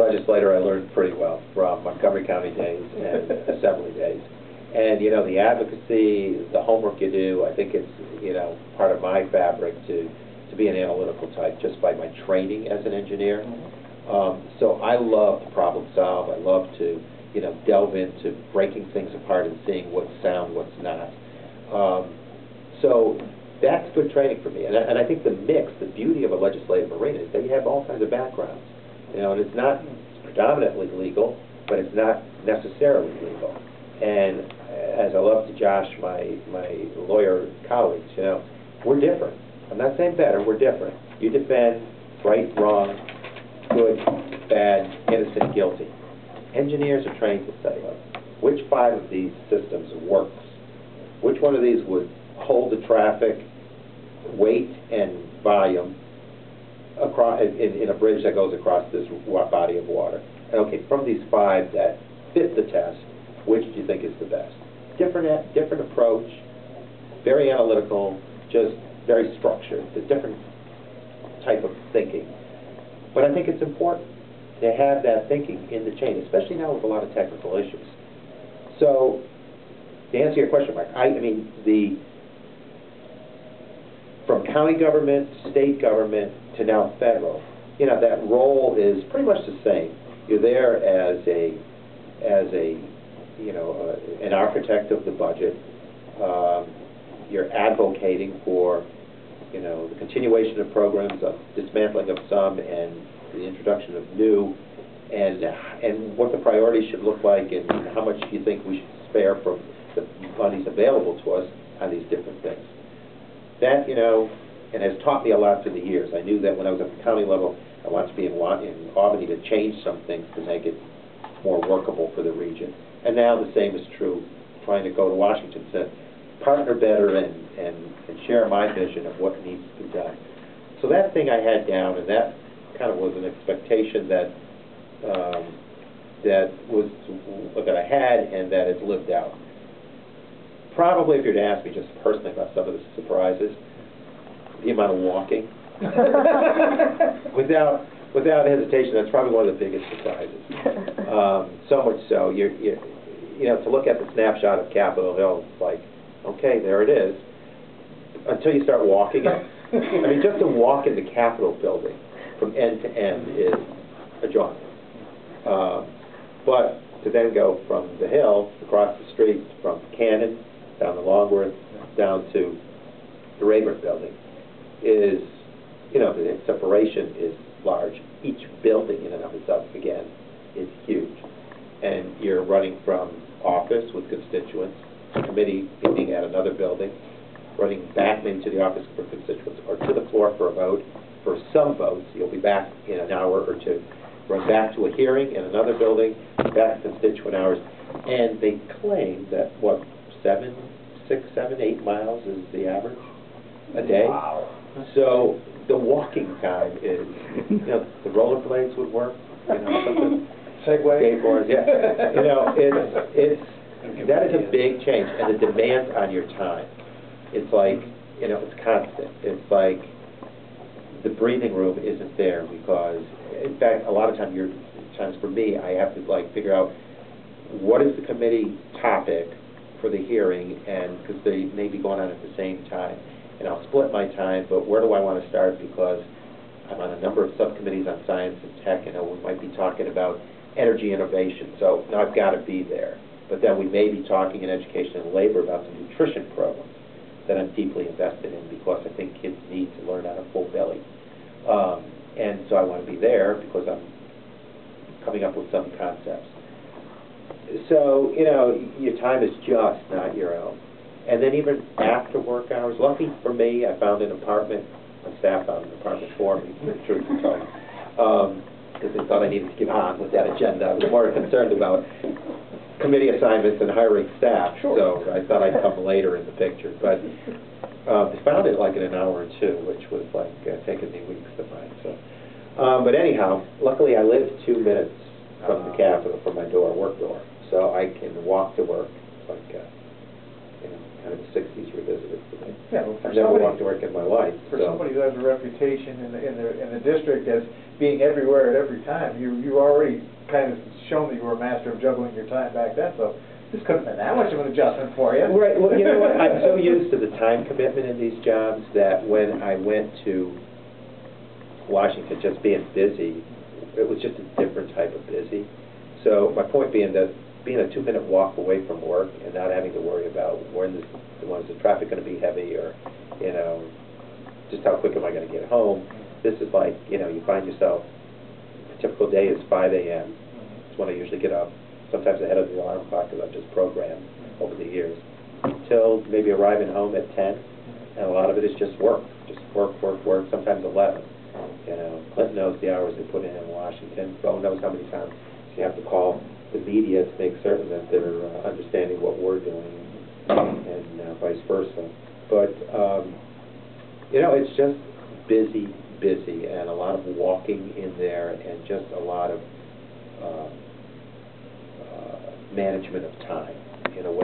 legislator, I learned pretty well from Montgomery County days and Assembly days. And, you know, the advocacy, the homework you do, I think it's, you know, part of my fabric to be an analytical type just by my training as an engineer. So I love to problem solve. I love to, you know, delve into breaking things apart and seeing what's sound, what's not. So that's good training for me. And I think the mix, the beauty of a legislative arena is that you have all kinds of backgrounds. You know, and it's not predominantly legal, but it's not necessarily legal. And as I love to Josh, my lawyer colleagues, you know, we're different. I'm not saying better, we're different. You defend right, wrong, good, bad, innocent, guilty. Engineers are trained to say, which 5 of these systems works? Which one of these would hold the traffic, weight, and volume across in a bridge that goes across this body of water? And okay, from these 5 that fit the test, which do you think is the best? Different approach, very analytical, just very structured, a different type of thinking. But I think it's important to have that thinking in the chain, especially now with a lot of technical issues. So, to answer your question, Mike, I mean, from county government, state government, to now federal, you know, that role is pretty much the same. You're there as a you know, an architect of the budget. You're advocating for, you know, the continuation of programs, of dismantling of some, and the introduction of new, and what the priorities should look like, and how much do you think we should spare from the monies available to us on these different things. That, you know, and has taught me a lot through the years. I knew that when I was at the county level, I wanted to be in Albany to change some things to make it more workable for the region. And now the same is true, trying to go to Washington to partner better and share my vision of what needs to be done. So that thing I had down, and that kind of was an expectation that that I had and that it's lived out. Probably, if you were to ask me just personally about some of the surprises, the amount of walking, without hesitation, that's probably one of the biggest surprises. So much so, you know, to look at the snapshot of Capitol Hill, it's like, okay, there it is. Until you start walking it, I mean, just to walk in the Capitol building from end to end is a jaunt. But to then go from the Hill across the street, from Cannon down to Longworth down to the Rayburn building, is, you know, the separation is large. Each building in and of itself, again, is huge. And you're running from office with constituents, committee meeting at another building, running back into the office for constituents, or to the floor for a vote. For some votes, you'll be back in an hour or two. Run back to a hearing in another building, back to constituent hours. And they claim that, what, 6, 7, 8 miles is the average a day? Wow. So the walking time is, you know, the rollerblades would work, you know, something. Segway. Skateboards, yeah. You know, that is a big change, and the demands on your time. It's like, you know, it's constant. It's like the breathing room isn't there because, in fact, a lot of times for me, I have to like figure out what is the committee topic for the hearing, and because they may be going on at the same time. And I'll split my time, but where do I want to start? Because I'm on a number of subcommittees on science and tech, and we might be talking about energy innovation, so now I've got to be there. But then we may be talking in education and labor about the nutrition programs that I'm deeply invested in because I think kids need to learn on a full belly. And so I want to be there because I'm coming up with some concepts. So, you know, your time is just not your own. And then even after work hours, lucky for me, I found an apartment. My staff found an apartment for me, the truth be told, because they thought I needed to get on with that agenda. I was more concerned about committee assignments and hiring staff, sure. So I thought I'd come later in the picture. But they found it like in an hour or two, which was like taking me weeks to find. So, but anyhow, luckily I live 2 minutes from the Capitol, from my door, work door, so I can walk to work. It's like kind of the 60s revisited for me. Yeah, well, I've never walked to work in my life. For so. somebody who has a reputation in the district as being everywhere at every time, you already kind of shown that you were a master of juggling your time back then, so this couldn't have been that much of an adjustment for you. Right. Well, you know what? I'm so used to the time commitment in these jobs that when I went to Washington just being busy, it was just a different type of busy. So my point being that being a 2-minute walk away from work and not having to worry about when is the traffic going to be heavy, or just how quick am I going to get home. This is like, you find yourself, a typical day is 5 a.m. That's when I usually get up, sometimes ahead of the alarm clock because I've just programmed over the years, till maybe arriving home at 10, and a lot of it is just work, sometimes 11. Clinton knows the hours they put in Washington. Bo knows how many times you have to call the media to make certain that they're understanding what we're doing, and vice versa. But, it's just busy, and a lot of walking in there, and just a lot of management of time in a way